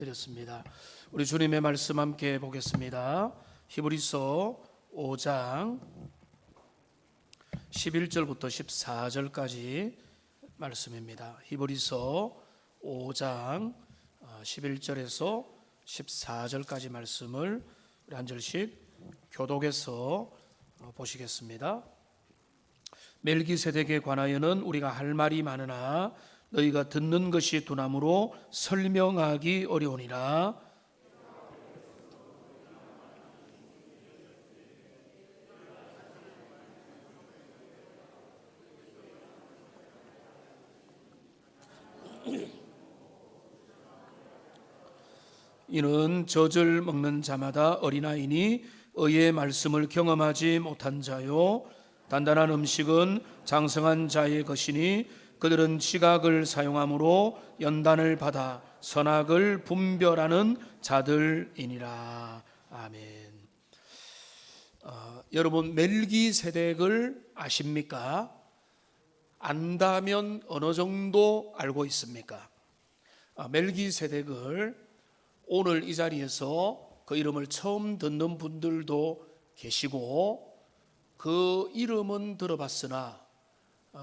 드렸습니다. 우리 주님의 말씀 함께 보겠습니다. 히브리서 5장 11절부터 14절까지 말씀입니다. 히브리서 5장 11절에서 14절까지 말씀을 우리 한 절씩 교독해서 보시겠습니다. 멜기세덱에 관하여는 우리가 할 말이 많으나 너희가 듣는 것이 두나무로 설명하기 어려우니라. 이는 젖을 먹는 자마다 어린아이니 의의 말씀을 경험하지 못한 자요, 단단한 음식은 장성한 자의 것이니 그들은 지각을 사용함으로 연단을 받아 선악을 분별하는 자들이니라. 아멘. 여러분, 멜기세덱을 아십니까? 안다면 어느 정도 알고 있습니까? 멜기세덱을 오늘 이 자리에서 그 이름을 처음 듣는 분들도 계시고, 그 이름은 들어봤으나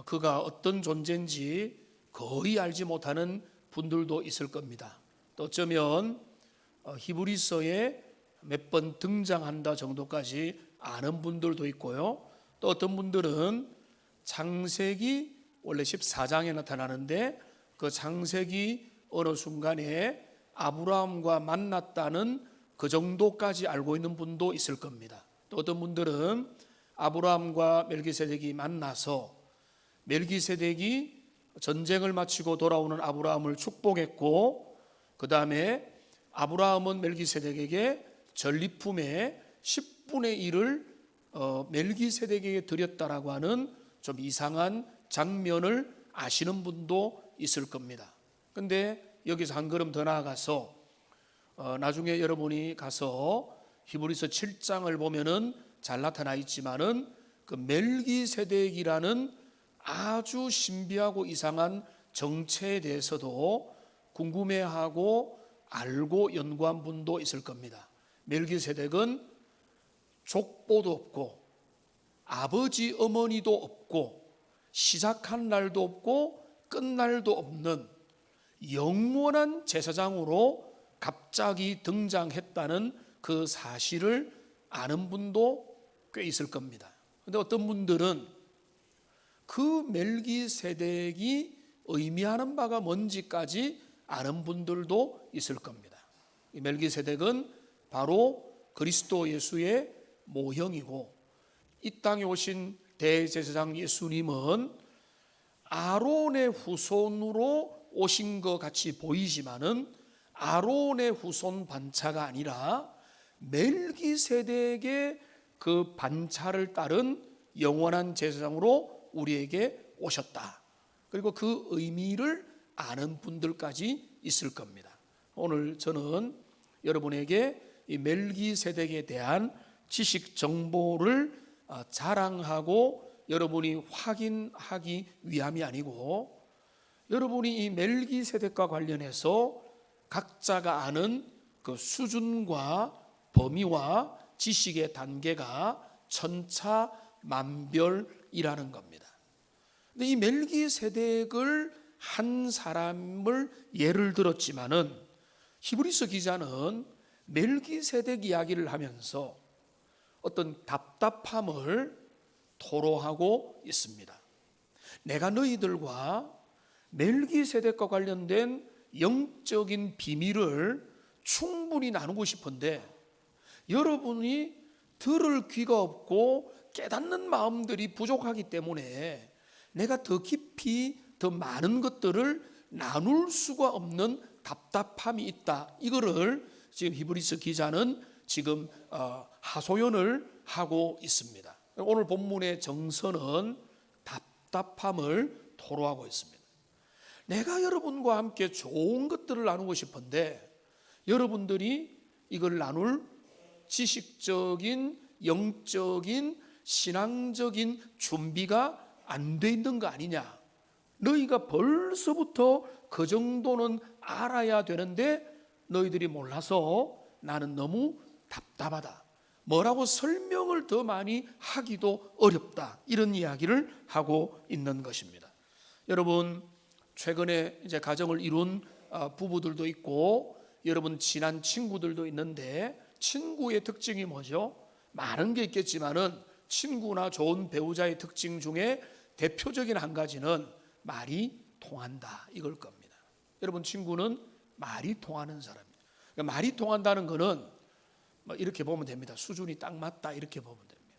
그가 어떤 존재인지 거의 알지 못하는 분들도 있을 겁니다. 또 어쩌면 히브리서에 몇 번 등장한다 정도까지 아는 분들도 있고요. 또 어떤 분들은 창세기 원래 14장에 나타나는데 그 창세기 어느 순간에 아브라함과 만났다는 그 정도까지 알고 있는 분도 있을 겁니다. 또 어떤 분들은 아브라함과 멜기세덱이 만나서 멜기세덱이 전쟁을 마치고 돌아오는 아브라함을 축복했고, 그 다음에 아브라함은 멜기세덱에게 전리품의 10분의 1을 멜기세덱에게 드렸다라고 하는 좀 이상한 장면을 아시는 분도 있을 겁니다. 근데 여기서 한 걸음 더 나아가서 나중에 여러분이 가서 히브리서 7장을 보면은 잘 나타나 있지만은 그 멜기세덱이라는 아주 신비하고 이상한 정체에 대해서도 궁금해하고 알고 연구한 분도 있을 겁니다. 멜기세덱은 족보도 없고 아버지 어머니도 없고 시작한 날도 없고 끝날도 없는 영원한 제사장으로 갑자기 등장했다는 그 사실을 아는 분도 꽤 있을 겁니다. 그런데 어떤 분들은 그 멜기세덱이 의미하는 바가 뭔지까지 아는 분들도 있을 겁니다. 이 멜기세덱은 바로 그리스도 예수의 모형이고, 이 땅에 오신 대제사장 예수님은 아론의 후손으로 오신 것 같이 보이지만은 아론의 후손 반차가 아니라 멜기세덱의 그 반차를 따른 영원한 제사장으로 우리에게 오셨다. 그리고 그 의미를 아는 분들까지 있을 겁니다. 오늘 저는 여러분에게 이 멜기세덱에 대한 지식 정보를 자랑하고 여러분이 확인하기 위함이 아니고, 여러분이 이 멜기세덱과 관련해서 각자가 아는 그 수준과 범위와 지식의 단계가 천차만별이라는 겁니다. 근데 이 멜기세덱을 한 사람을 예를 들었지만은 히브리서 기자는 멜기세덱 이야기를 하면서 어떤 답답함을 토로하고 있습니다. 내가 너희들과 멜기세덱과 관련된 영적인 비밀을 충분히 나누고 싶은데 여러분이 들을 귀가 없고 깨닫는 마음들이 부족하기 때문에 내가 더 깊이 더 많은 것들을 나눌 수가 없는 답답함이 있다. 이거를 지금 히브리서 기자는 지금 하소연을 하고 있습니다. 오늘 본문의 정서는 답답함을 토로하고 있습니다. 내가 여러분과 함께 좋은 것들을 나누고 싶은데 여러분들이 이걸 나눌 지식적인, 영적인, 신앙적인 준비가 안 돼 있는 거 아니냐. 너희가 벌써부터 그 정도는 알아야 되는데 너희들이 몰라서 나는 너무 답답하다. 뭐라고 설명을 더 많이 하기도 어렵다. 이런 이야기를 하고 있는 것입니다. 여러분, 최근에 이제 가정을 이룬 부부들도 있고 여러분 친한 친구들도 있는데 친구의 특징이 뭐죠? 많은 게 있겠지만은 친구나 좋은 배우자의 특징 중에 대표적인 한 가지는 말이 통한다 이걸 겁니다. 여러분, 친구는 말이 통하는 사람이에요. 그러니까 말이 통한다는 거는 이렇게 보면 됩니다. 수준이 딱 맞다 이렇게 보면 됩니다.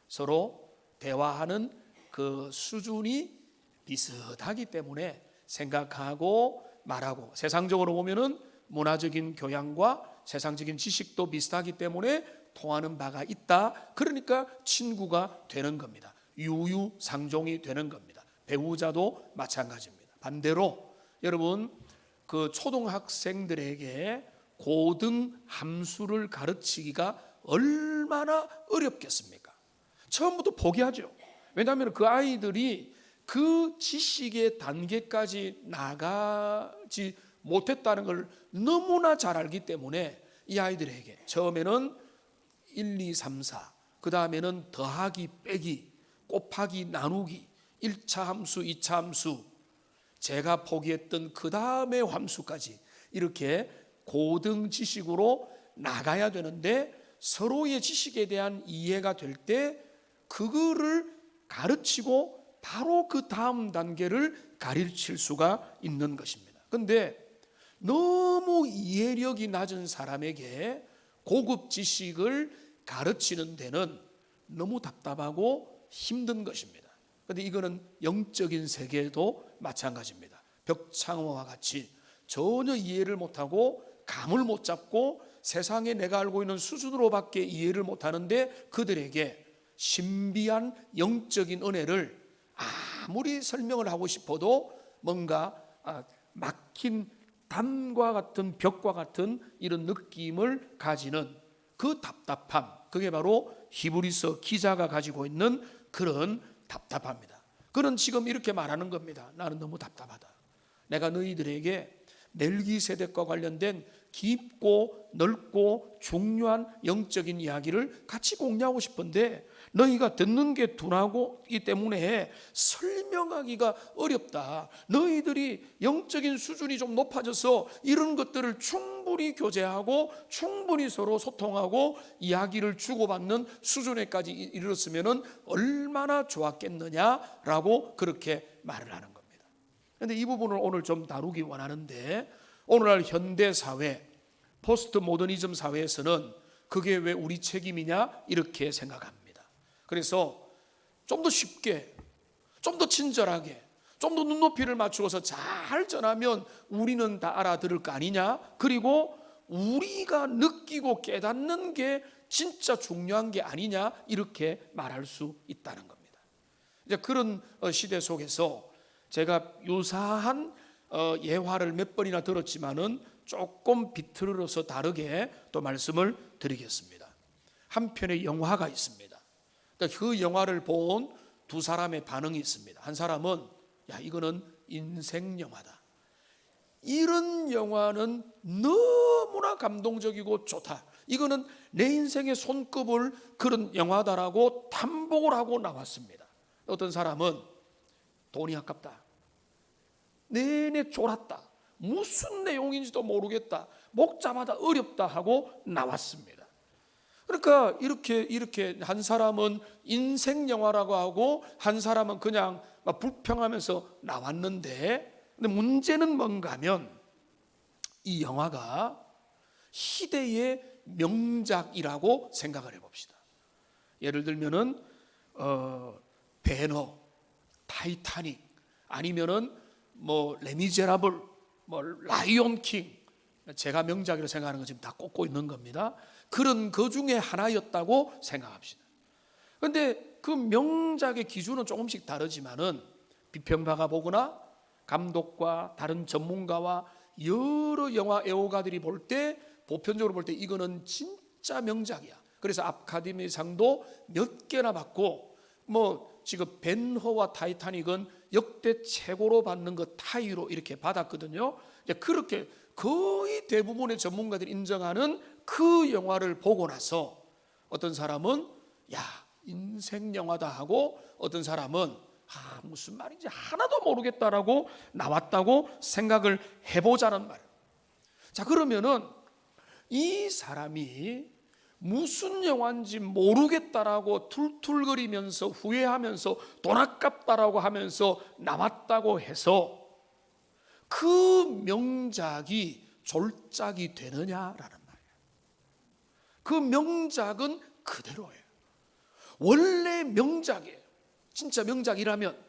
서로 대화하는 그 수준이 비슷하기 때문에 생각하고 말하고, 세상적으로 보면은 문화적인 교양과 세상적인 지식도 비슷하기 때문에 통하는 바가 있다. 그러니까 친구가 되는 겁니다. 유유상종이 되는 겁니다. 배우자도 마찬가지입니다. 반대로 여러분, 그 초등학생들에게 고등 함수를 가르치기가 얼마나 어렵겠습니까? 처음부터 포기하죠. 왜냐하면 그 아이들이 그 지식의 단계까지 나가지 못했다는 걸 너무나 잘 알기 때문에 이 아이들에게 처음에는 1, 2, 3, 4, 그 다음에는 더하기, 빼기, 곱하기, 나누기, 1차 함수, 2차 함수, 제가 포기했던 그 다음의 함수까지 이렇게 고등 지식으로 나가야 되는데, 서로의 지식에 대한 이해가 될 때 그거를 가르치고 바로 그 다음 단계를 가르칠 수가 있는 것입니다. 그런데 너무 이해력이 낮은 사람에게 고급 지식을 가르치는 데는 너무 답답하고 힘든 것입니다. 그런데 이거는 영적인 세계도 마찬가지입니다. 벽창호와 같이 전혀 이해를 못하고 감을 못 잡고 세상에 내가 알고 있는 수준으로밖에 이해를 못하는데 그들에게 신비한 영적인 은혜를 아무리 설명을 하고 싶어도 뭔가 막힌 담과 같은 벽과 같은 이런 느낌을 가지는 그 답답함, 그게 바로 히브리서 기자가 가지고 있는 그런 답답합니다. 그는 지금 이렇게 말하는 겁니다. 나는 너무 답답하다. 내가 너희들에게 멜기세덱과 관련된 깊고 넓고 중요한 영적인 이야기를 같이 공유하고 싶은데 너희가 듣는 게 둔하기 때문에 설명하기가 어렵다. 너희들이 영적인 수준이 좀 높아져서 이런 것들을 충분히 교제하고 충분히 서로 소통하고 이야기를 주고받는 수준에까지 이르렀으면 얼마나 좋았겠느냐라고 그렇게 말을 하는 겁니다. 그런데 이 부분을 오늘 좀 다루기 원하는데, 오늘날 현대사회, 포스트 모더니즘 사회에서는 그게 왜 우리 책임이냐 이렇게 생각합니다. 그래서 좀 더 쉽게, 좀 더 친절하게, 좀 더 눈높이를 맞추어서 잘 전하면 우리는 다 알아들을 거 아니냐, 그리고 우리가 느끼고 깨닫는 게 진짜 중요한 게 아니냐 이렇게 말할 수 있다는 겁니다. 이제 그런 시대 속에서 제가 유사한 예화를 몇 번이나 들었지만은 조금 비틀어서 다르게 또 말씀을 드리겠습니다. 한 편의 영화가 있습니다. 그 영화를 본 두 사람의 반응이 있습니다. 한 사람은 야, 이거는 인생 영화다. 이런 영화는 너무나 감동적이고 좋다. 이거는 내 인생의 손꼽을 그런 영화다라고 탐복을 하고 나왔습니다. 어떤 사람은 돈이 아깝다. 내내 쫄았다. 무슨 내용인지도 모르겠다. 복잡하다, 어렵다 하고 나왔습니다. 그러니까 이렇게 한 사람은 인생 영화라고 하고 한 사람은 그냥 막 불평하면서 나왔는데, 근데 문제는 뭔가 하면 이 영화가 시대의 명작이라고 생각을 해봅시다. 예를 들면은 배너, 타이타닉, 아니면은 뭐 레미제라블, 뭐 라이온 킹, 제가 명작이라고 생각하는 거 지금 다 꼽고 있는 겁니다. 그런 그 중에 하나였다고 생각합시다. 그런데 그 명작의 기준은 조금씩 다르지만은 비평가가 보거나 감독과 다른 전문가와 여러 영화 애호가들이 볼 때, 보편적으로 볼 때 이거는 진짜 명작이야. 그래서 아카데미상도 몇 개나 받고, 뭐 지금 벤허와 타이타닉은 역대 최고로 받는 것 타이로 이렇게 받았거든요. 이제 그렇게 거의 대부분의 전문가들이 인정하는 그 영화를 보고 나서 어떤 사람은 야, 인생 영화다 하고, 어떤 사람은 무슨 말인지 하나도 모르겠다라고 나왔다고 생각을 해보자는 말이에요. 자, 그러면은 이 사람이 무슨 영화인지 모르겠다라고 툴툴거리면서 후회하면서 돈 아깝다라고 하면서 나왔다고 해서 그 명작이 졸작이 되느냐라는 말이에요. 그 명작은 그대로예요. 원래 명작이에요. 진짜 명작이라면.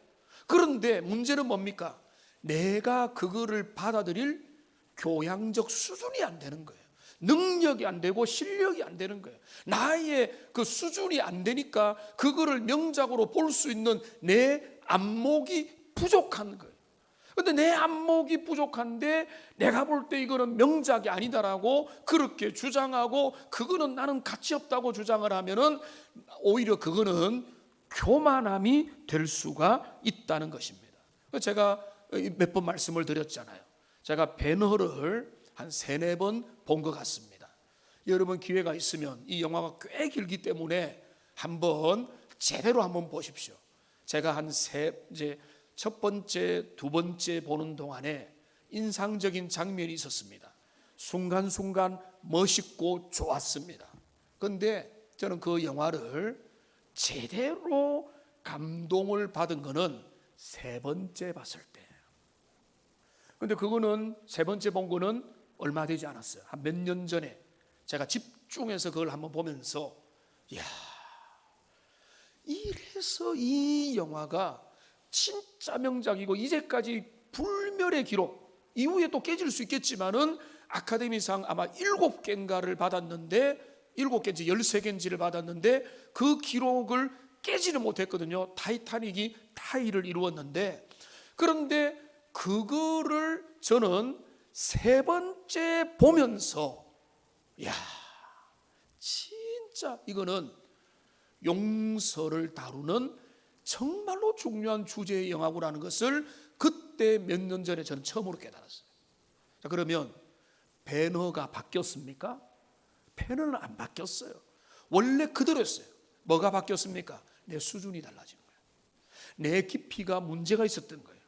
그런데 문제는 뭡니까? 내가 그거를 받아들일 교양적 수준이 안 되는 거예요. 능력이 안 되고 실력이 안 되는 거예요. 나의 그 수준이 안 되니까 그거를 명작으로 볼 수 있는 내 안목이 부족한 거예요. 근데 내 안목이 부족한데 내가 볼 때 이거는 명작이 아니다라고 그렇게 주장하고, 그거는 나는 가치 없다고 주장을 하면은 오히려 그거는 교만함이 될 수가 있다는 것입니다. 제가 몇 번 말씀을 드렸잖아요. 제가 배너를 한 3-4번 본 것 같습니다. 여러분 기회가 있으면, 이 영화가 꽤 길기 때문에 한번 제대로 한번 보십시오. 제가 이제 첫 번째, 두 번째 보는 동안에 인상적인 장면이 있었습니다. 순간순간 멋있고 좋았습니다. 그런데 저는 그 영화를 제대로 감동을 받은 거는 3번째 봤을 때예요. 그런데 그거는 3번째 본 거는 얼마 되지 않았어요. 한 몇 년 전에 제가 집중해서 그걸 한번 보면서, 이야, 이래서 이 영화가 진짜 명작이고 이제까지 불멸의 기록, 이후에 또 깨질 수 있겠지만은 아카데미상 아마 7개인가를 받았는데, 7개인지 13개인지를 받았는데 그 기록을 깨지를 못했거든요. 타이타닉이 타이를 이루었는데, 그런데 그거를 저는 3번째 보면서, 야, 진짜 이거는 용서를 다루는 정말로 중요한 주제의 영화구라는 것을 그때 몇 년 전에 저는 처음으로 깨달았어요. 자, 그러면 배너가 바뀌었습니까? 배너는 안 바뀌었어요. 원래 그대로였어요. 뭐가 바뀌었습니까? 내 수준이 달라진 거예요. 내 깊이가 문제가 있었던 거예요.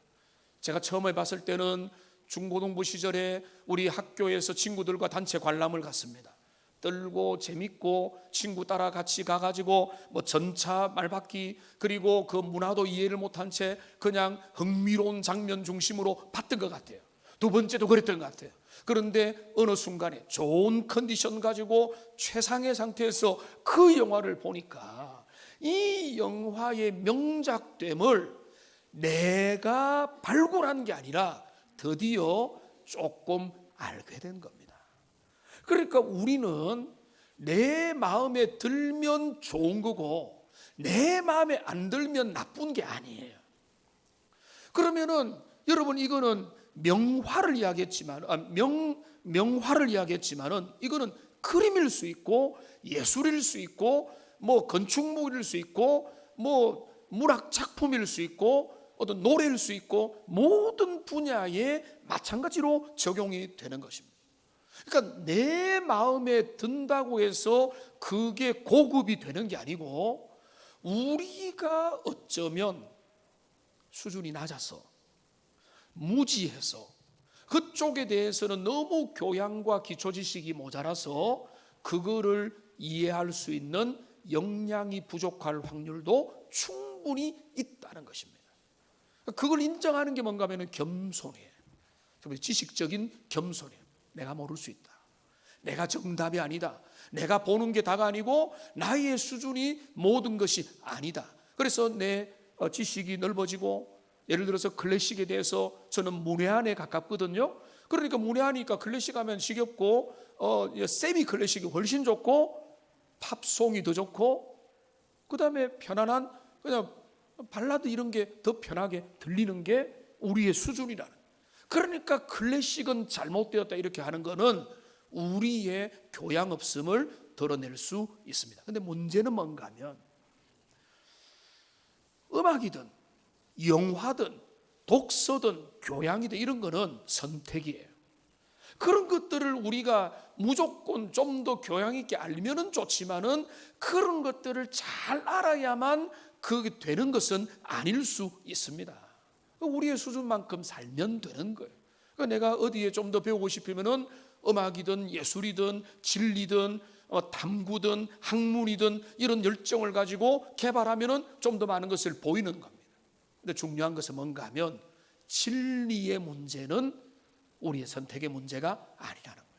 제가 처음에 봤을 때는 중고등부 시절에 우리 학교에서 친구들과 단체 관람을 갔습니다. 떨고 재밌고 친구 따라 같이 가가지고 뭐 전차 말바퀴, 그리고 그 문화도 이해를 못한 채 그냥 흥미로운 장면 중심으로 봤던 것 같아요. 두 번째도 그랬던 것 같아요. 그런데 어느 순간에 좋은 컨디션 가지고 최상의 상태에서 그 영화를 보니까 이 영화의 명작됨을 내가 발굴한 게 아니라 드디어 조금 알게 된 겁니다. 그러니까 우리는 내 마음에 들면 좋은 거고 내 마음에 안 들면 나쁜 게 아니에요. 그러면은 여러분, 이거는 명화를 이야기했지만, 명화를 이야기했지만은 이거는 그림일 수 있고 예술일 수 있고 뭐 건축물일 수 있고 뭐 문학 작품일 수 있고 어떤 노래일 수 있고 모든 분야에 마찬가지로 적용이 되는 것입니다. 그러니까 내 마음에 든다고 해서 그게 고급이 되는 게 아니고, 우리가 어쩌면 수준이 낮아서 무지해서 그쪽에 대해서는 너무 교양과 기초 지식이 모자라서 그거를 이해할 수 있는 역량이 부족할 확률도 충분히 있다는 것입니다. 그걸 인정하는 게 뭔가 하면 겸손이에요. 지식적인 겸손이에요. 내가 모를 수 있다. 내가 정답이 아니다. 내가 보는 게 다가 아니고 나의 수준이 모든 것이 아니다. 그래서 내 지식이 넓어지고, 예를 들어서 클래식에 대해서 저는 문외한에 가깝거든요. 그러니까 문외하니까 클래식 하면 지겹고 세미 클래식이 훨씬 좋고 팝송이 더 좋고, 그 다음에 편안한 그냥 발라드 이런 게 더 편하게 들리는 게 우리의 수준이라는. 그러니까 클래식은 잘못되었다 이렇게 하는 거는 우리의 교양 없음을 드러낼 수 있습니다. 그런데 문제는 뭔가 하면, 음악이든 영화든 독서든 교양이든 이런 거는 선택이에요. 그런 것들을 우리가 무조건 좀 더 교양 있게 알면은 좋지만은 그런 것들을 잘 알아야만 그게 되는 것은 아닐 수 있습니다. 우리의 수준만큼 살면 되는 거예요. 내가 어디에 좀 더 배우고 싶으면은 음악이든 예술이든 진리든 탐구든 학문이든 이런 열정을 가지고 개발하면은 좀 더 많은 것을 보이는 겁니다. 근데 중요한 것은 뭔가 하면 진리의 문제는 우리의 선택의 문제가 아니라는 거예요.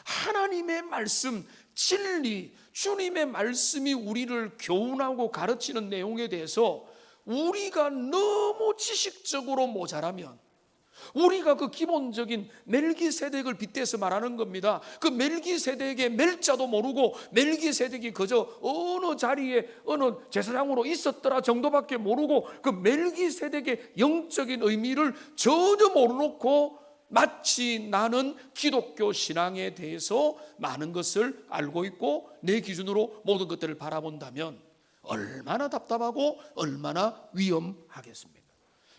하나님의 말씀, 진리, 주님의 말씀이 우리를 교훈하고 가르치는 내용에 대해서 우리가 너무 지식적으로 모자라면, 우리가 그 기본적인 멜기세덱을 빗대서 말하는 겁니다. 그 멜기세덱의 멜자도 모르고 멜기세덱이 그저 어느 자리에 어느 제사장으로 있었더라 정도밖에 모르고 그 멜기세덱의 영적인 의미를 전혀 모르놓고 마치 나는 기독교 신앙에 대해서 많은 것을 알고 있고 내 기준으로 모든 것들을 바라본다면 얼마나 답답하고 얼마나 위험하겠습니까?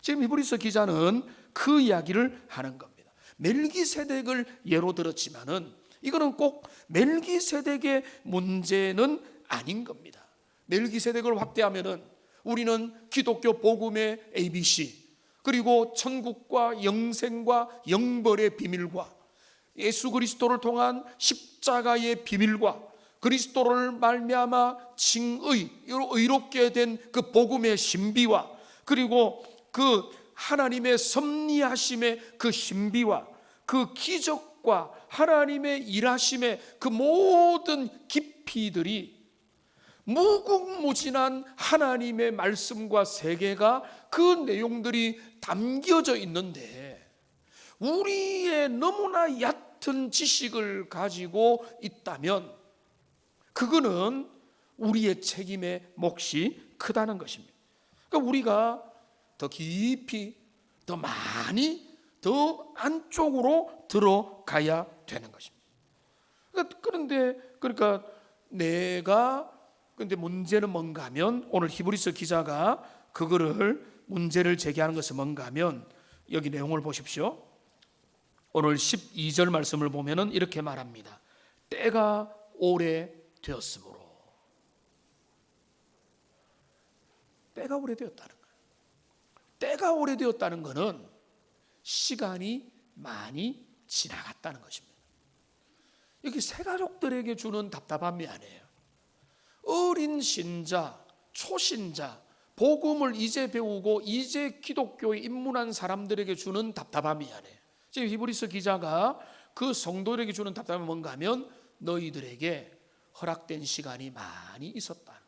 지금 히브리서 기자는 그 이야기를 하는 겁니다. 멜기세덱을 예로 들었지만은 이거는 꼭 멜기세덱의 문제는 아닌 겁니다. 멜기세덱을 확대하면은 우리는 기독교 복음의 ABC, 그리고 천국과 영생과 영벌의 비밀과 예수 그리스도를 통한 십자가의 비밀과 그리스도를 말미암아 칭의, 의롭게 된 그 복음의 신비와 그리고 그 하나님의 섭리하심의 그 신비와 그 기적과 하나님의 일하심의 그 모든 깊이들이 무궁무진한 하나님의 말씀과 세계가 그 내용들이 담겨져 있는데 우리의 너무나 얕은 지식을 가지고 있다면 그거는 우리의 책임의 몫이 크다는 것입니다. 그러니까 우리가 더 깊이, 더 많이, 더 안쪽으로 들어가야 되는 것입니다. 그러니까 근데 문제는 뭔가 하면 오늘 히브리서 기자가 그거를 문제를 제기하는 것은 뭔가 하면 여기 내용을 보십시오. 오늘 12절 말씀을 보면은 이렇게 말합니다. 때가 오래되었으므로. 때가 오래되었다는 거예요. 때가 오래되었다는 것은 시간이 많이 지나갔다는 것입니다. 여기 새가족들에게 주는 답답함이 아니에요. 어린 신자, 초신자, 복음을 이제 배우고 이제 기독교에 입문한 사람들에게 주는 답답함이 아니에요. 지금 히브리서 기자가 그 성도들에게 주는 답답함이 뭔가 하면 너희들에게 허락된 시간이 많이 있었다.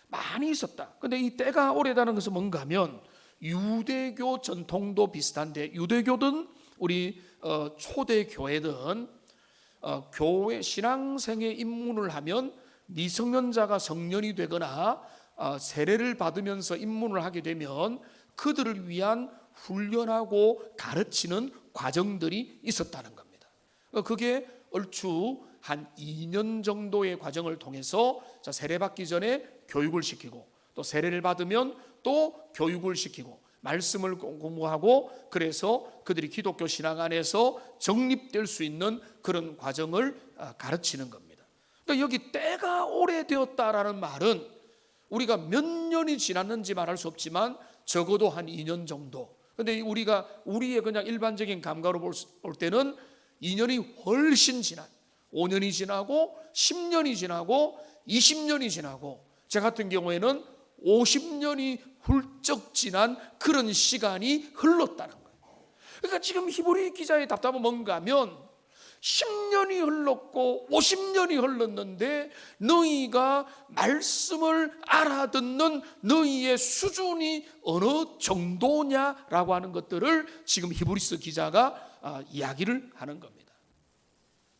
많이 있었다. 근데 이 때가 오래다는 것은 뭔가 하면 유대교 전통도 비슷한데 유대교든 우리 초대 교회든 교회 신앙생에 입문을 하면 미성년자가 성년이 되거나 세례를 받으면서 입문을 하게 되면 그들을 위한 훈련하고 가르치는 과정들이 있었다는 겁니다. 그게 얼추 한 2년 정도의 과정을 통해서 세례 받기 전에 교육을 시키고 또 세례를 받으면 또 교육을 시키고 말씀을 공부하고 그래서 그들이 기독교 신앙 안에서 정립될 수 있는 그런 과정을 가르치는 겁니다. 그러니까 여기 때가 오래되었다라는 말은 우리가 몇 년이 지났는지 말할 수 없지만 적어도 한 2년 정도. 근데 우리의 그냥 일반적인 감각으로 볼 때는 2년이 훨씬 지난 5년이 지나고 10년이 지나고 20년이 지나고 제 같은 경우에는 50년이 훌쩍 지난 그런 시간이 흘렀다는 거예요. 그러니까 지금 히브리 기자의 답답은 뭔가 하면 10년이 흘렀고 50년이 흘렀는데 너희가 말씀을 알아듣는 너희의 수준이 어느 정도냐라고 하는 것들을 지금 히브리서 기자가 이야기를 하는 겁니다.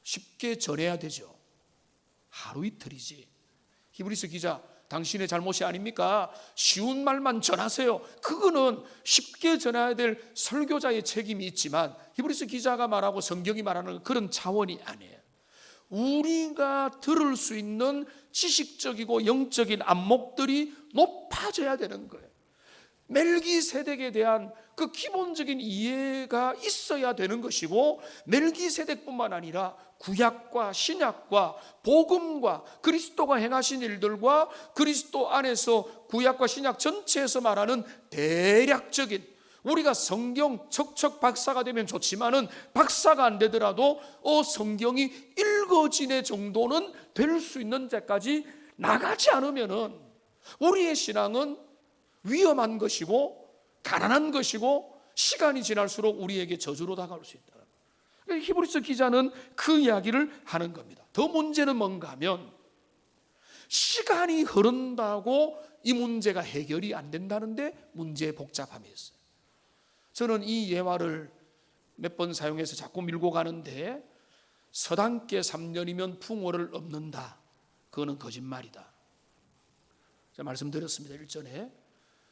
쉽게 전해야 되죠. 하루 이틀이지. 히브리서 기자, 당신의 잘못이 아닙니까? 쉬운 말만 전하세요. 그거는 쉽게 전해야 될 설교자의 책임이 있지만 히브리서 기자가 말하고 성경이 말하는 그런 차원이 아니에요. 우리가 들을 수 있는 지식적이고 영적인 안목들이 높아져야 되는 거예요. 멜기세덱에 대한 그 기본적인 이해가 있어야 되는 것이고, 멜기세덱뿐만 아니라 구약과 신약과 복음과 그리스도가 행하신 일들과 그리스도 안에서 구약과 신약 전체에서 말하는 대략적인, 우리가 성경 척척 박사가 되면 좋지만은 박사가 안 되더라도 성경이 읽어지는 정도는 될 수 있는 데까지 나가지 않으면은 우리의 신앙은 위험한 것이고 가난한 것이고 시간이 지날수록 우리에게 저주로 다가올 수 있다. 히브리서 기자는 그 이야기를 하는 겁니다. 더 문제는 뭔가 하면, 시간이 흐른다고 이 문제가 해결이 안 된다는데 문제의 복잡함이 있어요. 저는 이 예화를 몇 번 사용해서 자꾸 밀고 가는데, 서당계 3년이면 풍어를 엎는다, 그거는 거짓말이다. 제가 말씀드렸습니다. 일전에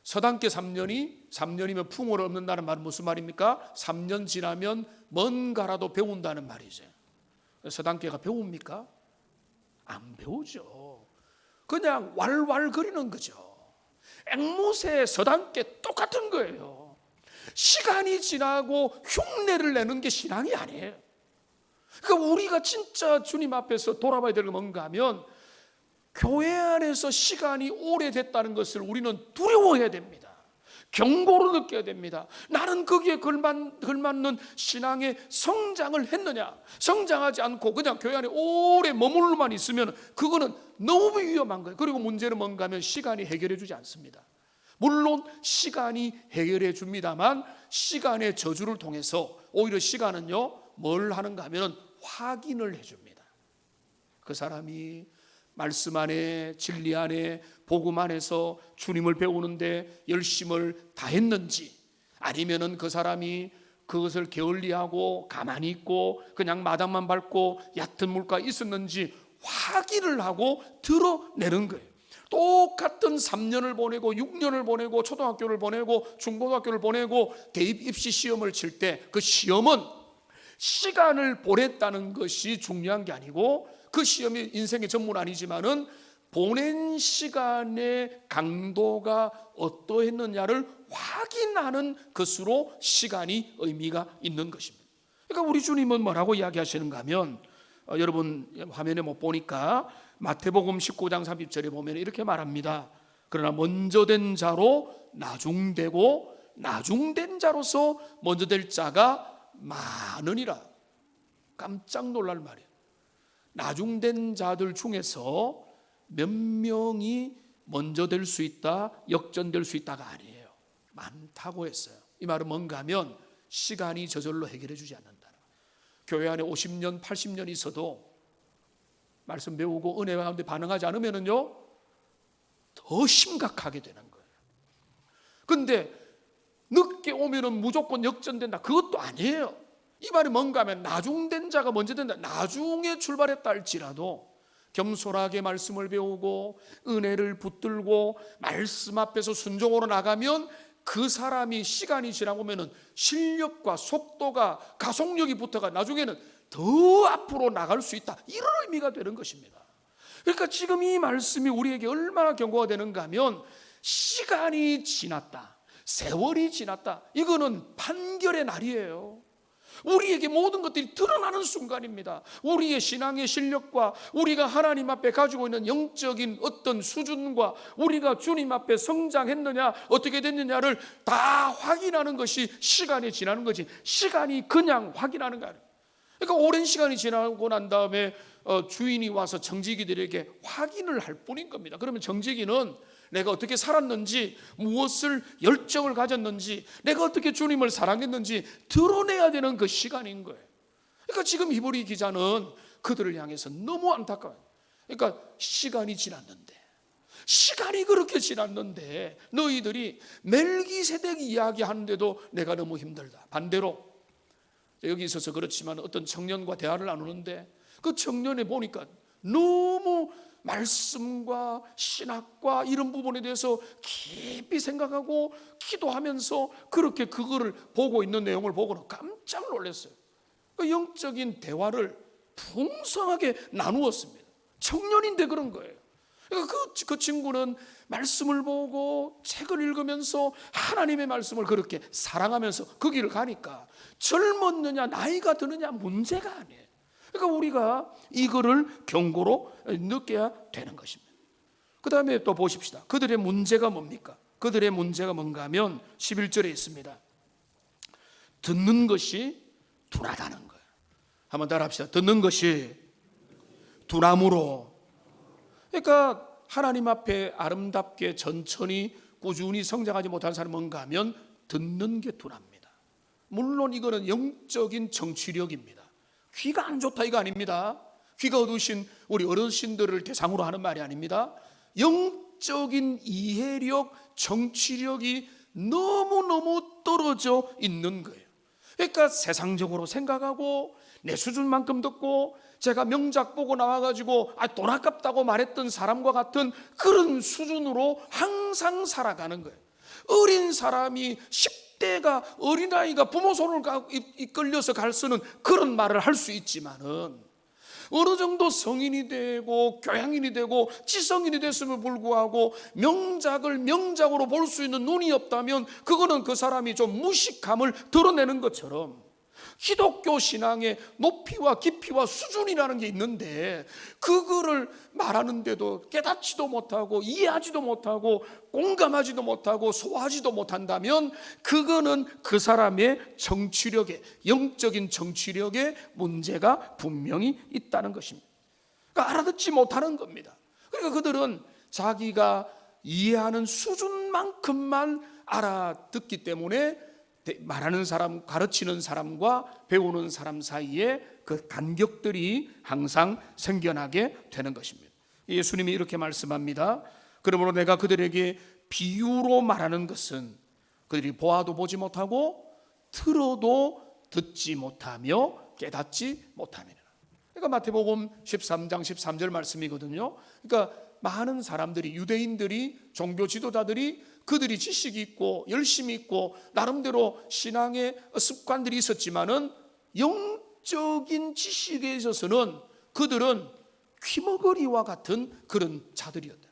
서당계 3년이면 풍어를 엎는다는 말은 무슨 말입니까? 3년 지나면 뭔가라도 배운다는 말이죠. 서당계가 배웁니까? 안 배우죠. 그냥 왈왈거리는 거죠. 앵무새 서당계 똑같은 거예요. 시간이 지나고 흉내를 내는 게 신앙이 아니에요. 그러니까 우리가 진짜 주님 앞에서 돌아봐야 될 건 뭔가 하면, 교회 안에서 시간이 오래됐다는 것을 우리는 두려워해야 됩니다. 경고로 느껴야 됩니다. 나는 거기에 걸맞는 신앙의 성장을 했느냐? 성장하지 않고 그냥 교회 안에 오래 머물러만 있으면 그거는 너무 위험한 거예요. 그리고 문제는 뭔가 하면, 시간이 해결해 주지 않습니다. 물론 시간이 해결해 줍니다만, 시간의 저주를 통해서 오히려 시간은요 뭘 하는가 하면 확인을 해줍니다. 그 사람이 말씀 안에, 진리 안에, 복음 안에서 주님을 배우는데 열심을 다했는지, 아니면은 그 사람이 그것을 게을리하고 가만히 있고 그냥 마당만 밟고 얕은 물가에 있었는지 확인을 하고 드러내는 거예요. 똑같은 3년을 보내고 6년을 보내고 초등학교를 보내고 중고등학교를 보내고 대입 입시 시험을 칠 때, 그 시험은 시간을 보냈다는 것이 중요한 게 아니고, 그 시험이 인생의 전문 아니지만은 보낸 시간의 강도가 어떠했느냐를 확인하는 것으로 시간이 의미가 있는 것입니다. 그러니까 우리 주님은 뭐라고 이야기하시는가 하면, 여러분 화면에 못 보니까 마태복음 19장 30절에 보면 이렇게 말합니다. 그러나 먼저 된 자로 나중되고 나중된 자로서 먼저 될 자가 많으니라. 깜짝 놀랄 말이에요. 나중된 자들 중에서 몇 명이 먼저 될 수 있다, 역전될 수 있다가 아니에요. 많다고 했어요. 이 말은 뭔가 하면, 시간이 저절로 해결해 주지 않는다. 교회 안에 50년, 80년 있어도 말씀 배우고 은혜 가운데 반응하지 않으면요 더 심각하게 되는 거예요. 근데 늦게 오면은 무조건 역전된다, 그것도 아니에요. 이 말이 뭔가 하면, 나중된 자가 먼저 된다. 나중에 출발했다 할지라도 겸손하게 말씀을 배우고 은혜를 붙들고 말씀 앞에서 순종으로 나가면, 그 사람이 시간이 지나보면은 실력과 속도가, 가속력이 붙어가 나중에는 더 앞으로 나갈 수 있다, 이런 의미가 되는 것입니다. 그러니까 지금 이 말씀이 우리에게 얼마나 경고가 되는가 하면, 시간이 지났다, 세월이 지났다, 이거는 판결의 날이에요. 우리에게 모든 것들이 드러나는 순간입니다. 우리의 신앙의 실력과 우리가 하나님 앞에 가지고 있는 영적인 어떤 수준과 우리가 주님 앞에 성장했느냐 어떻게 됐느냐를 다 확인하는 것이 시간이 지나는 거지, 시간이 그냥 확인하는 거 아니에요. 그러니까 오랜 시간이 지나고 난 다음에 주인이 와서 정직이들에게 확인을 할 뿐인 겁니다. 그러면 정직이는 내가 어떻게 살았는지, 무엇을 열정을 가졌는지, 내가 어떻게 주님을 사랑했는지 드러내야 되는 그 시간인 거예요. 그러니까 지금 히브리 기자는 그들을 향해서 너무 안타까워요. 그러니까 시간이 그렇게 지났는데 너희들이 멜기세덱 이야기하는데도 내가 너무 힘들다. 반대로 여기 있어서 그렇지만 어떤 청년과 대화를 나누는데, 그 청년에 보니까 너무 말씀과 신학과 이런 부분에 대해서 깊이 생각하고 기도하면서 그렇게 그거를 보고 있는 내용을 보고는 깜짝 놀랐어요. 그 영적인 대화를 풍성하게 나누었습니다. 청년인데 그런 거예요. 그러니까 그 친구는 말씀을 보고 책을 읽으면서 하나님의 말씀을 그렇게 사랑하면서 그 길을 가니까 젊었느냐 나이가 드느냐 문제가 아니에요. 그러니까 우리가 이거를 경고로 느껴야 되는 것입니다. 그 다음에 또 보십시다. 그들의 문제가 뭡니까? 그들의 문제가 뭔가 하면 11절에 있습니다. 듣는 것이 둔하다는 거예요. 한번 따라 합시다. 듣는 것이 둔함으로. 그러니까 하나님 앞에 아름답게 천천히 꾸준히 성장하지 못한 사람은 뭔가 하면 듣는 게 둔합니다. 물론 이거는 영적인 정치력입니다. 귀가 안 좋다 이거 아닙니다. 귀가 어두우신 우리 어르신들을 대상으로 하는 말이 아닙니다. 영적인 이해력, 정치력이 너무너무 떨어져 있는 거예요. 그러니까 세상적으로 생각하고 내 수준만큼 듣고 제가 명작 보고 나와가지고 돈 아깝다고 말했던 사람과 같은 그런 수준으로 항상 살아가는 거예요. 어린 사람이 10대가 어린아이가 부모 손을 이끌려서 갈 수는 그런 말을 할 수 있지만은 어느 정도 성인이 되고 교양인이 되고 지성인이 됐음을 불구하고 명작을 명작으로 볼 수 있는 눈이 없다면 그거는 그 사람이 좀 무식함을 드러내는 것처럼 기독교 신앙의 높이와 깊이와 수준이라는 게 있는데 그거를 말하는데도 깨닫지도 못하고 이해하지도 못하고 공감하지도 못하고 소화하지도 못한다면 그거는 그 사람의 정치력에, 영적인 정치력에 문제가 분명히 있다는 것입니다. 그러니까 알아듣지 못하는 겁니다. 그러니까 그들은 자기가 이해하는 수준만큼만 알아듣기 때문에 말하는 사람, 가르치는 사람과 배우는 사람 사이에 그 간격들이 항상 생겨나게 되는 것입니다. 예수님이 이렇게 말씀합니다. 그러므로 내가 그들에게 비유로 말하는 것은 그들이 보아도 보지 못하고 들어도 듣지 못하며 깨닫지 못함이니라. 그러니까 마태복음 13장 13절 말씀이거든요. 그러니까 많은 사람들이, 유대인들이, 종교 지도자들이 그들이 지식이 있고 열심히 있고 나름대로 신앙의 습관들이 있었지만은 영적인 지식에 있어서는 그들은 귀머거리와 같은 그런 자들이었다.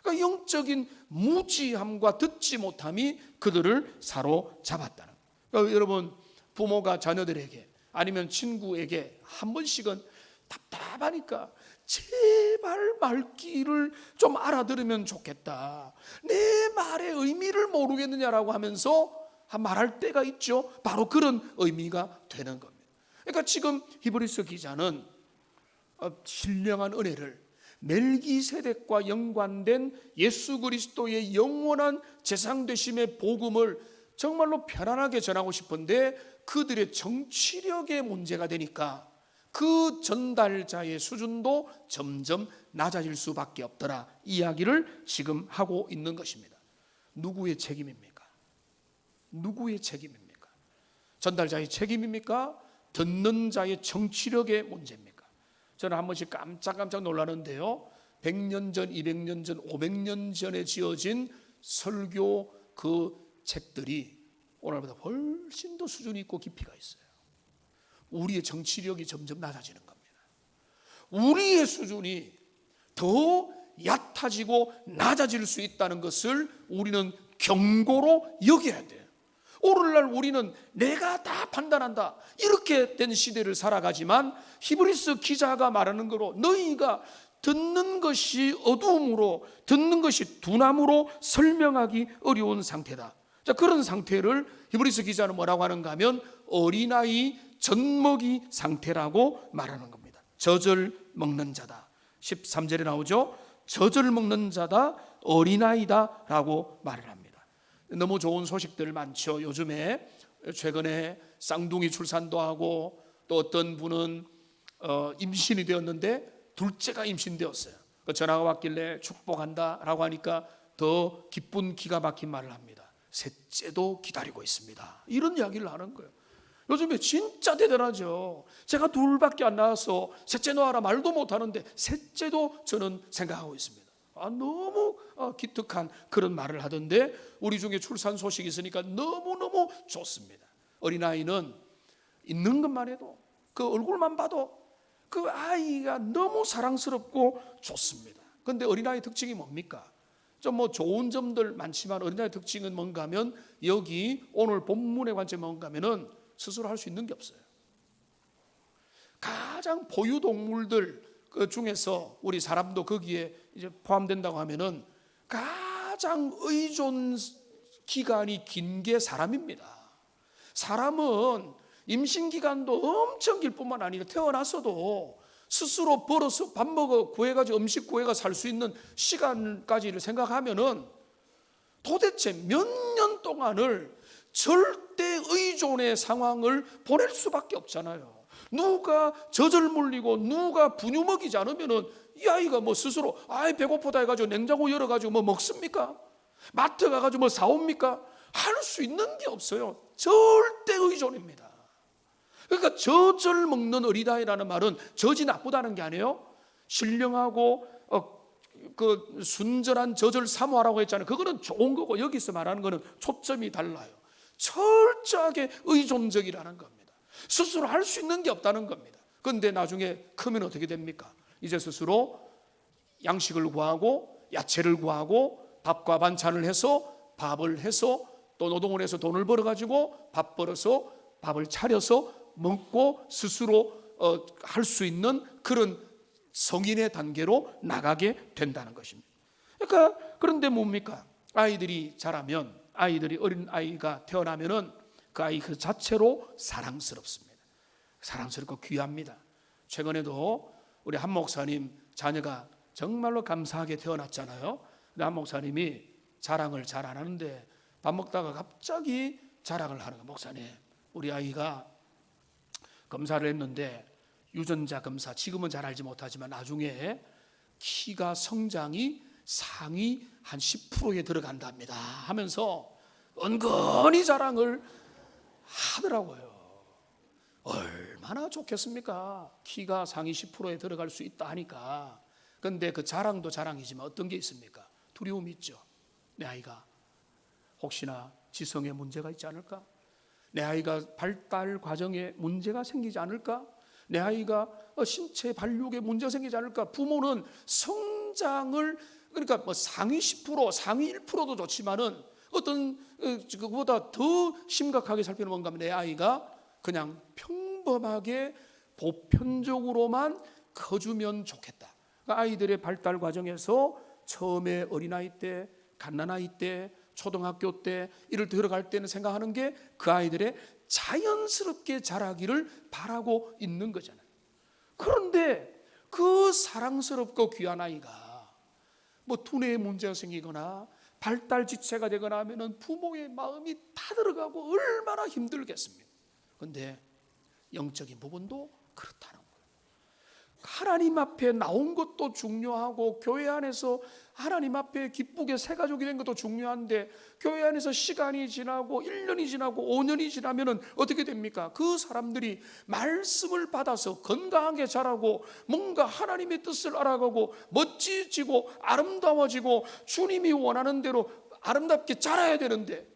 그러니까 영적인 무지함과 듣지 못함이 그들을 사로잡았다는. 그러니까 여러분, 부모가 자녀들에게 아니면 친구에게 한 번씩은 답답하니까 제발 말귀를 좀 알아들으면 좋겠다, 내 말의 의미를 모르겠느냐라고 하면서 말할 때가 있죠. 바로 그런 의미가 되는 겁니다. 그러니까 지금 히브리서 기자는 신령한 은혜를 멜기세덱과 연관된 예수 그리스도의 영원한 제상 되심의 복음을 정말로 편안하게 전하고 싶은데 그들의 정치력에 문제가 되니까 그 전달자의 수준도 점점 낮아질 수밖에 없더라, 이야기를 지금 하고 있는 것입니다. 누구의 책임입니까? 누구의 책임입니까? 전달자의 책임입니까? 듣는 자의 정치력의 문제입니까? 저는 한 번씩 깜짝깜짝 놀라는데요, 100년 전, 200년 전, 500년 전에 지어진 설교 그 책들이 오늘보다 훨씬 더 수준이 있고 깊이가 있어요. 우리의 정치력이 점점 낮아지는 겁니다. 우리의 수준이 더 얕아지고 낮아질 수 있다는 것을 우리는 경고로 여겨야 돼요. 오늘날 우리는 내가 다 판단한다 이렇게 된 시대를 살아가지만 히브리서 기자가 말하는 거로 너희가 듣는 것이 어두움으로, 듣는 것이 둔함으로 설명하기 어려운 상태다. 자, 그런 상태를 히브리서 기자는 뭐라고 하는가 하면 어린아이 젖먹이 상태라고 말하는 겁니다. 젖을 먹는 자다. 13절에 나오죠. 젖을 먹는 자다, 어린아이다 라고 말을 합니다. 너무 좋은 소식들 많죠. 요즘에 최근에 쌍둥이 출산도 하고 또 어떤 분은 임신이 되었는데 둘째가 임신되었어요. 전화가 왔길래 축복한다 라고 하니까 더 기쁜 기가 막힌 말을 합니다. 셋째도 기다리고 있습니다. 이런 이야기를 하는 거예요. 요즘에 진짜 대단하죠. 제가 둘밖에 안 낳아서 셋째 놓아라 말도 못하는데 셋째도 저는 생각하고 있습니다. 너무 기특한 그런 말을 하던데 우리 중에 출산 소식이 있으니까 너무너무 좋습니다. 어린아이는 있는 것만 해도 그 얼굴만 봐도 그 아이가 너무 사랑스럽고 좋습니다. 근데 어린아이 특징이 뭡니까? 좀 뭐 좋은 점들 많지만 어린아이 특징은 뭔가 하면 여기 오늘 본문의 관점이 뭔가 하면은 스스로 할 수 있는 게 없어요. 가장 포유동물들 그 중에서 우리 사람도 거기에 이제 포함된다고 하면은 가장 의존 기간이 긴 게 사람입니다. 사람은 임신 기간도 엄청 길 뿐만 아니라 태어나서도 스스로 벌어서 밥 먹어 구해가지고 음식 구해가 살 수 있는 시간까지를 생각하면은 도대체 몇 년 동안을 절대 의존의 상황을 보낼 수밖에 없잖아요. 누가 젖을 물리고 누가 분유 먹이지 않으면은 이 아이가 뭐 스스로 배고프다 해가지고 냉장고 열어가지고 뭐 먹습니까? 마트 가가지고 뭐 사옵니까? 할 수 있는 게 없어요. 절대 의존입니다. 그러니까 젖을 먹는 어린아이라는 말은 젖이 나쁘다는 게 아니에요. 신령하고 그 순전한 젖을 사모하라고 했잖아요. 그거는 좋은 거고 여기서 말하는 거는 초점이 달라요. 철저하게 의존적이라는 겁니다. 스스로 할 수 있는 게 없다는 겁니다. 그런데 나중에 크면 어떻게 됩니까? 이제 스스로 양식을 구하고 야채를 구하고 밥과 반찬을 해서 밥을 해서 또 노동을 해서 돈을 벌어가지고 밥 벌어서 밥을 차려서 먹고 스스로 할 수 있는 그런 성인의 단계로 나가게 된다는 것입니다. 그러니까 그런데 뭡니까? 아이들이 자라면 아이들이 어린 아이가 태어나면은 그 아이 그 자체로 사랑스럽습니다. 사랑스럽고 귀합니다. 최근에도 우리 한 목사님 자녀가 정말로 감사하게 태어났잖아요. 근데 한 목사님이 자랑을 잘 안 하는데 밥 먹다가 갑자기 자랑을 하는 거예요. 목사님, 우리 아이가 검사를 했는데 유전자 검사, 지금은 잘 알지 못하지만 나중에 키가 성장이 상위 한 10%에 들어간답니다 하면서 은근히 자랑을 하더라고요. 얼마나 좋겠습니까? 키가 상위 10%에 들어갈 수 있다 하니까. 그런데 그 자랑도 자랑이지만 어떤 게 있습니까? 두려움이 있죠. 내 아이가 혹시나 지성에 문제가 있지 않을까? 내 아이가 발달 과정에 문제가 생기지 않을까? 내 아이가 신체 발육에 문제가 생기지 않을까? 부모는 성장을 그러니까 뭐 상위 10%, 상위 1%도 좋지만은 어떤 그보다 더 심각하게 살피는 뭔가 하면 내 아이가 그냥 평범하게 보편적으로만 커주면 좋겠다. 그러니까 아이들의 발달 과정에서 처음에 어린아이 때, 갓난아이 때, 초등학교 때 이를 들어갈 때는 생각하는 게 그 아이들의 자연스럽게 자라기를 바라고 있는 거잖아요. 그런데 그 사랑스럽고 귀한 아이가 뭐 두뇌에 문제가 생기거나 발달 지체가 되거나 하면은 부모의 마음이 다 들어가고 얼마나 힘들겠습니까? 그런데 영적인 부분도 그렇다는 거예요. 하나님 앞에 나온 것도 중요하고 교회 안에서 하나님 앞에 기쁘게 새 가족이 된 것도 중요한데 교회 안에서 시간이 지나고 1년이 지나고 5년이 지나면은 어떻게 됩니까? 그 사람들이 말씀을 받아서 건강하게 자라고 뭔가 하나님의 뜻을 알아가고 멋지지고 아름다워지고 주님이 원하는 대로 아름답게 자라야 되는데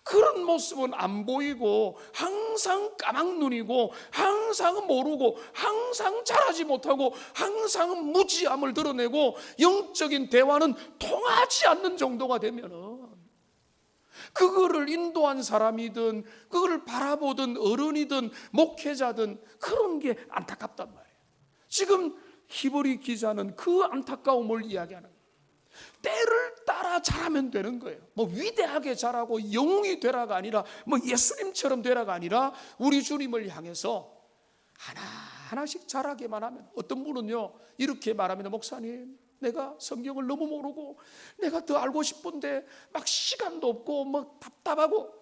그런 모습은 안 보이고 항상 까막눈이고 항상 모르고 항상 잘하지 못하고 항상 무지함을 드러내고 영적인 대화는 통하지 않는 정도가 되면은 그거를 인도한 사람이든 그거를 바라보던 어른이든 목회자든 그런 게 안타깝단 말이에요. 지금 히브리 기자는 그 안타까움을 이야기하는 거예요. 때를 따라 자라면 되는 거예요. 뭐 위대하게 자라고 영웅이 되라가 아니라 뭐 예수님처럼 되라가 아니라 우리 주님을 향해서 하나하나씩 자라게만 하면 어떤 분은요 이렇게 말합니다. 목사님, 내가 성경을 너무 모르고 내가 더 알고 싶은데 막 시간도 없고 뭐 답답하고.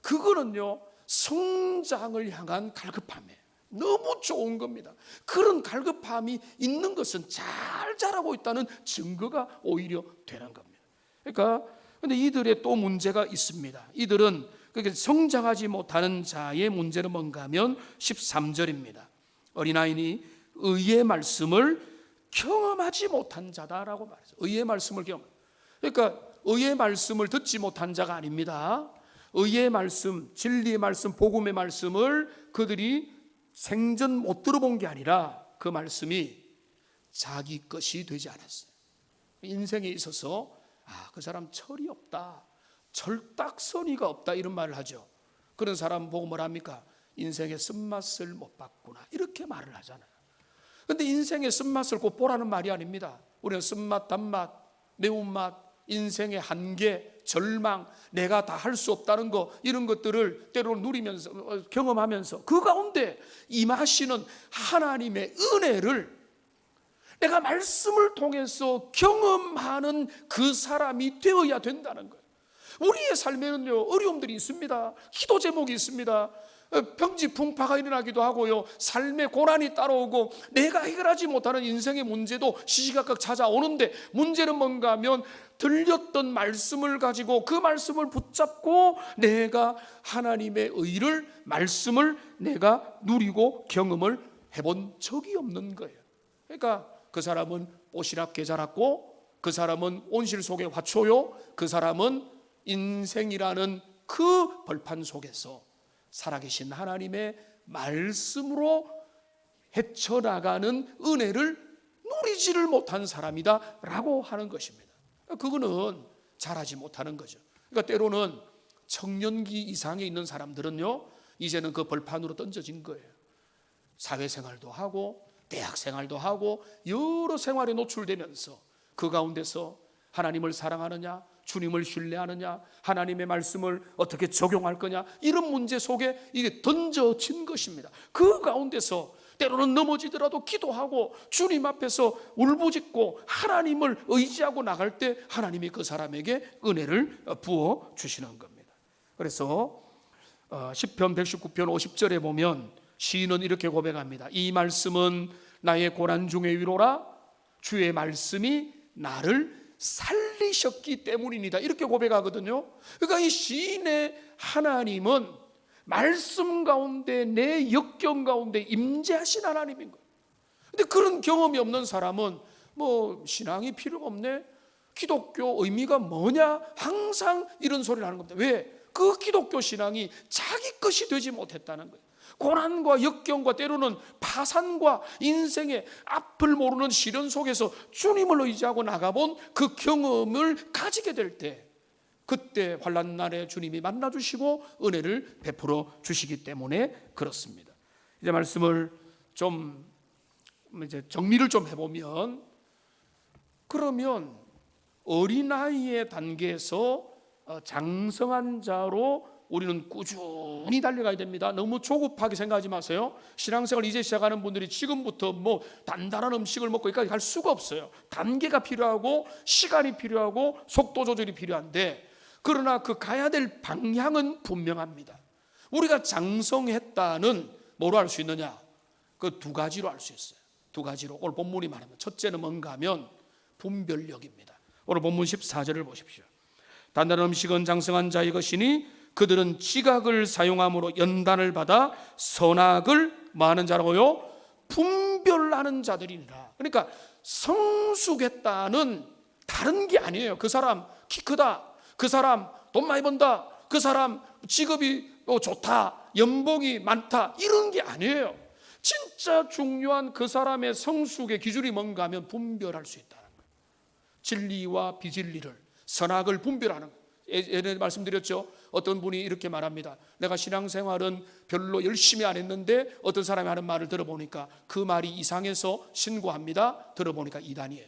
그거는요 성장을 향한 갈급함이에요. 너무 좋은 겁니다. 그런 갈급함이 있는 것은 잘 자라고 있다는 증거가 오히려 되는 겁니다. 그러니까 근데 이들의 또 문제가 있습니다. 이들은 성장하지 못하는 자의 문제는 뭔가 하면 13절입니다. 어린아이니 의의 말씀을 경험하지 못한 자다라고 말해서 의의 말씀을 경험. 그러니까 의의 말씀을 듣지 못한 자가 아닙니다. 의의 말씀, 진리의 말씀, 복음의 말씀을 그들이 생전 못 들어본 게 아니라 그 말씀이 자기 것이 되지 않았어요. 인생에 있어서 그 사람 철이 없다, 철딱서니가 없다, 이런 말을 하죠. 그런 사람 보고 뭐랍니까? 인생의 쓴맛을 못 봤구나, 이렇게 말을 하잖아요. 그런데 인생의 쓴맛을 꼭 보라는 말이 아닙니다. 우리는 쓴맛, 단맛, 매운맛, 인생의 한계, 절망, 내가 다 할 수 없다는 거, 이런 것들을 때로는 누리면서 경험하면서 그 가운데 임하시는 하나님의 은혜를 내가 말씀을 통해서 경험하는 그 사람이 되어야 된다는 거예요. 우리의 삶에는요, 어려움들이 있습니다. 기도 제목이 있습니다. 평지풍파가 일어나기도 하고요, 삶의 고난이 따라오고 내가 해결하지 못하는 인생의 문제도 시시각각 찾아오는데, 문제는 뭔가 하면 들렸던 말씀을 가지고 그 말씀을 붙잡고 내가 하나님의 의를, 말씀을 내가 누리고 경험을 해본 적이 없는 거예요. 그러니까 그 사람은 오시랍게 자랐고, 그 사람은 온실 속의 화초요, 그 사람은 인생이라는 그 벌판 속에서 살아계신 하나님의 말씀으로 헤쳐나가는 은혜를 누리지를 못한 사람이다 라고 하는 것입니다. 그거는 잘하지 못하는 거죠. 그러니까 때로는 청년기 이상에 있는 사람들은요, 이제는 그 벌판으로 던져진 거예요. 사회생활도 하고 대학생활도 하고 여러 생활에 노출되면서 그 가운데서 하나님을 사랑하느냐, 주님을 신뢰하느냐, 하나님의 말씀을 어떻게 적용할 거냐, 이런 문제 속에 이게 던져진 것입니다. 그 가운데서 때로는 넘어지더라도 기도하고 주님 앞에서 울부짖고 하나님을 의지하고 나갈 때 하나님이 그 사람에게 은혜를 부어 주시는 겁니다. 그래서 시편 119편 50절에 보면 시인은 이렇게 고백합니다. 이 말씀은 나의 고난 중의 위로라, 주의 말씀이 나를 살리셨기 때문입니다, 이렇게 고백하거든요. 그러니까 이 시인의 하나님은 말씀 가운데, 내 역경 가운데 임재하신 하나님인 거예요. 근데 그런 경험이 없는 사람은 뭐 신앙이 필요가 없네, 기독교 의미가 뭐냐, 항상 이런 소리를 하는 겁니다. 왜? 그 기독교 신앙이 자기 것이 되지 못했다는 거예요. 고난과 역경과 때로는 파산과 인생의 앞을 모르는 시련 속에서 주님을 의지하고 나가본 그 경험을 가지게 될 때, 그때 환난 날에 주님이 만나주시고 은혜를 베풀어 주시기 때문에 그렇습니다. 이제 말씀을 좀 이제 정리를 좀 해보면, 그러면 어린아이의 단계에서 장성한 자로 우리는 꾸준히 달려가야 됩니다. 너무 조급하게 생각하지 마세요. 신앙생활 이제 시작하는 분들이 지금부터 뭐 단단한 음식을 먹고 여기까지 갈 수가 없어요. 단계가 필요하고 시간이 필요하고 속도 조절이 필요한데, 그러나 그 가야 될 방향은 분명합니다. 우리가 장성했다는 뭐로 알 수 있느냐? 그 두 가지로 알 수 있어요. 두 가지로 오늘 본문이 말합니다. 첫째는 뭔가 하면 분별력입니다. 오늘 본문 14절을 보십시오. 단단한 음식은 장성한 자의 것이니 그들은 지각을 사용함으로 연단을 받아 선악을 많은 자라고요, 분별하는 자들이니라. 그러니까 성숙했다는 다른 게 아니에요. 그 사람 키 크다, 그 사람 돈 많이 번다, 그 사람 직업이 좋다, 연봉이 많다, 이런 게 아니에요. 진짜 중요한 그 사람의 성숙의 기준이 뭔가 하면 분별할 수 있다는 거예요. 진리와 비진리를, 선악을 분별하는 거예요. 예전에 말씀드렸죠. 어떤 분이 이렇게 말합니다. 내가 신앙생활은 별로 열심히 안 했는데 어떤 사람이 하는 말을 들어보니까 그 말이 이상해서 신고합니다. 들어보니까 이단이에요.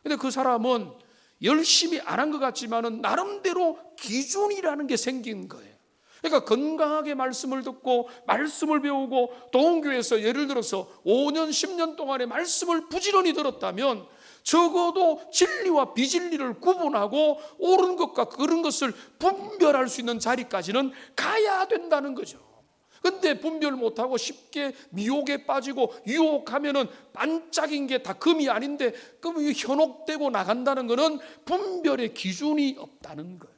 근데 그 사람은 열심히 안 한 것 같지만은 나름대로 기준이라는 게 생긴 거예요. 그러니까 건강하게 말씀을 듣고 말씀을 배우고 동교에서 예를 들어서 5년 10년 동안의 말씀을 부지런히 들었다면 적어도 진리와 비진리를 구분하고 옳은 것과 그른 것을 분별할 수 있는 자리까지는 가야 된다는 거죠. 근데 분별 못하고 쉽게 미혹에 빠지고 유혹하면은 반짝인 게 다 금이 아닌데 금이 현혹되고 나간다는 것은 분별의 기준이 없다는 거예요.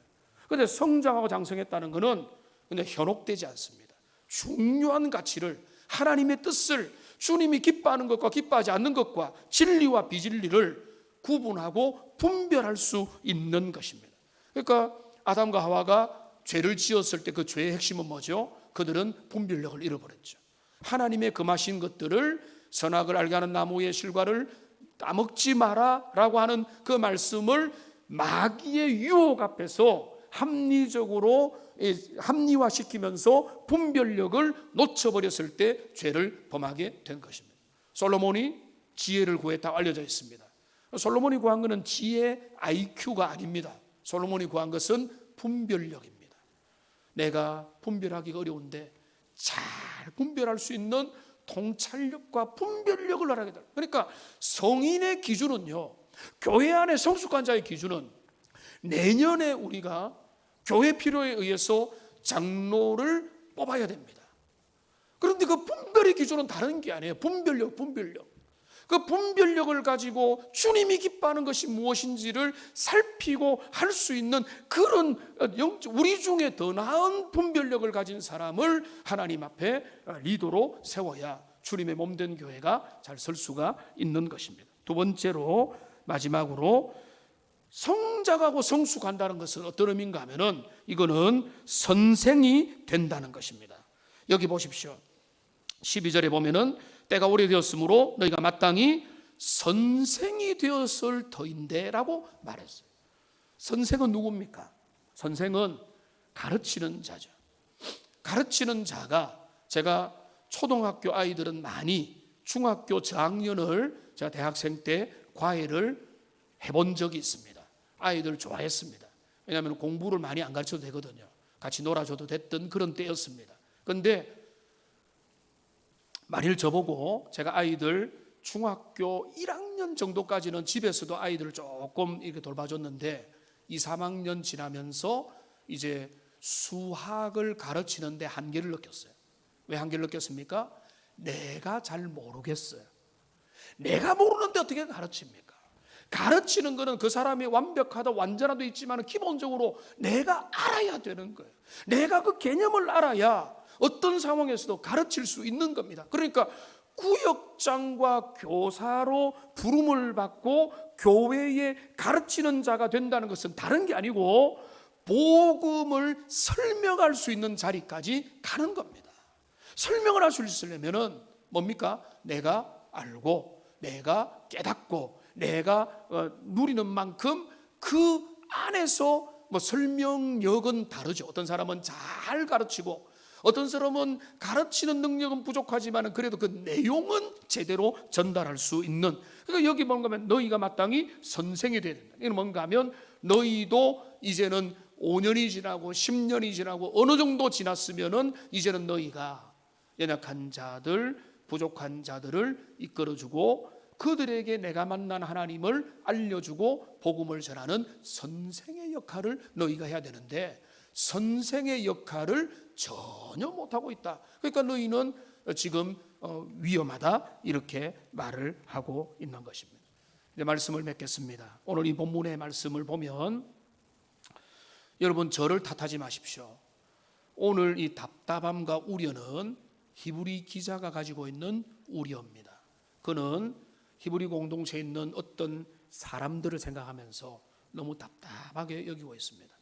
근데 성장하고 장성했다는 것은 근데 현혹되지 않습니다. 중요한 가치를, 하나님의 뜻을, 주님이 기뻐하는 것과 기뻐하지 않는 것과 진리와 비진리를 구분하고 분별할 수 있는 것입니다. 그러니까 아담과 하와가 죄를 지었을 때 그 죄의 핵심은 뭐죠? 그들은 분별력을 잃어버렸죠. 하나님의 금하신 것들을, 선악을 알게 하는 나무의 실과를 따먹지 마라라고 하는 그 말씀을 마귀의 유혹 앞에서 합리화시키면서 분별력을 놓쳐버렸을 때 죄를 범하게 된 것입니다. 솔로몬이 지혜를 구했다고 알려져 있습니다. 솔로몬이 구한 것은 지혜 IQ가 아닙니다. 솔로몬이 구한 것은 분별력입니다. 내가 분별하기가 어려운데 잘 분별할 수 있는 통찰력과 분별력을 하게 됩니다. 그러니까 성인의 기준은요, 교회 안에 성숙한 자의 기준은 내년에 우리가 교회 필요에 의해서 장로를 뽑아야 됩니다. 그런데 그 분별의 기준은 다른 게 아니에요. 분별력. 그 분별력을 가지고 주님이 기뻐하는 것이 무엇인지를 살피고 할 수 있는 그런 우리 중에 더 나은 분별력을 가진 사람을 하나님 앞에 리더로 세워야 주님의 몸된 교회가 잘 설 수가 있는 것입니다. 두 번째로, 마지막으로, 성장하고 성숙한다는 것은 어떤 의미인가 하면은 이거는 선생이 된다는 것입니다. 여기 보십시오. 12절에 보면은 때가 오래되었으므로 너희가 마땅히 선생이 되었을 터인데 라고 말했어요. 선생은 누굽니까? 선생은 가르치는 자죠. 가르치는 자가, 제가 초등학교 아이들은 많이, 중학교 저학년을 제가 대학생 때 과외를 해본 적이 있습니다. 아이들 좋아했습니다. 왜냐하면 공부를 많이 안 가르쳐도 되거든요. 같이 놀아줘도 됐던 그런 때였습니다. 그런데 만일 저보고 제가 아이들 중학교 1학년 정도까지는 집에서도 아이들을 조금 이렇게 돌봐줬는데 2, 3학년 지나면서 이제 수학을 가르치는데 한계를 느꼈어요. 왜 한계를 느꼈습니까? 내가 잘 모르겠어요. 내가 모르는데 어떻게 가르칩니까? 가르치는 것은 그 사람이 완벽하다 완전하도 있지만 기본적으로 내가 알아야 되는 거예요. 내가 그 개념을 알아야 어떤 상황에서도 가르칠 수 있는 겁니다. 그러니까 구역장과 교사로 부름을 받고 교회에 가르치는 자가 된다는 것은 다른 게 아니고 복음을 설명할 수 있는 자리까지 가는 겁니다. 설명을 할 수 있으려면은 뭡니까? 내가 알고 내가 깨닫고 내가 누리는 만큼 그 안에서 설명력은 다르죠. 어떤 사람은 잘 가르치고 어떤 사람은 가르치는 능력은 부족하지만 그래도 그 내용은 제대로 전달할 수 있는. 그러니까 여기 뭔가 하면 너희가 마땅히 선생이 되어야 된다. 이건 뭔가 하면 너희도 이제는 5년이 지나고 10년이 지나고 어느 정도 지났으면은 이제는 너희가 연약한 자들, 부족한 자들을 이끌어주고 그들에게 내가 만난 하나님을 알려주고 복음을 전하는 선생의 역할을 너희가 해야 되는데 선생의 역할을 전혀 못하고 있다. 그러니까 너희는 지금 위험하다 이렇게 말을 하고 있는 것입니다. 이제 말씀을 맺겠습니다. 오늘 이 본문의 말씀을 보면 여러분 저를 탓하지 마십시오. 오늘 이 답답함과 우려는 히브리 기자가 가지고 있는 우려입니다. 그는 히브리 공동체에 있는 어떤 사람들을 생각하면서 너무 답답하게 여기고 있습니다.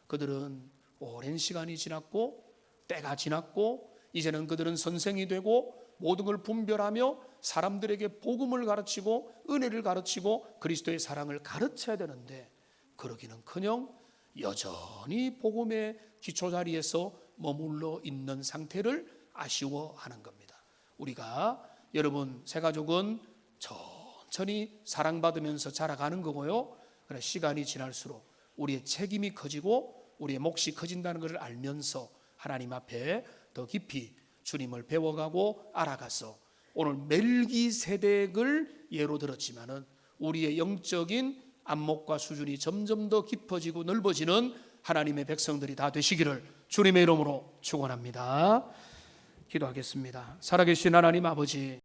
그들은 오랜 시간이 지났고 때가 지났고 이제는 그들은 선생이 되고 모든 걸 분별하며 사람들에게 복음을 가르치고 은혜를 가르치고 그리스도의 사랑을 가르쳐야 되는데 그러기는커녕 여전히 복음의 기초자리에서 머물러 있는 상태를 아쉬워하는 겁니다. 우리가 여러분 새가족은 천천히 사랑받으면서 자라가는 거고요. 그래 시간이 지날수록 우리의 책임이 커지고 우리의 몫이 커진다는 것을 알면서 하나님 앞에 더 깊이 주님을 배워가고 알아가서 오늘 멜기세덱을 예로 들었지만은 우리의 영적인 안목과 수준이 점점 더 깊어지고 넓어지는 하나님의 백성들이 다 되시기를 주님의 이름으로 축원합니다. 기도하겠습니다. 살아계신 하나님 아버지,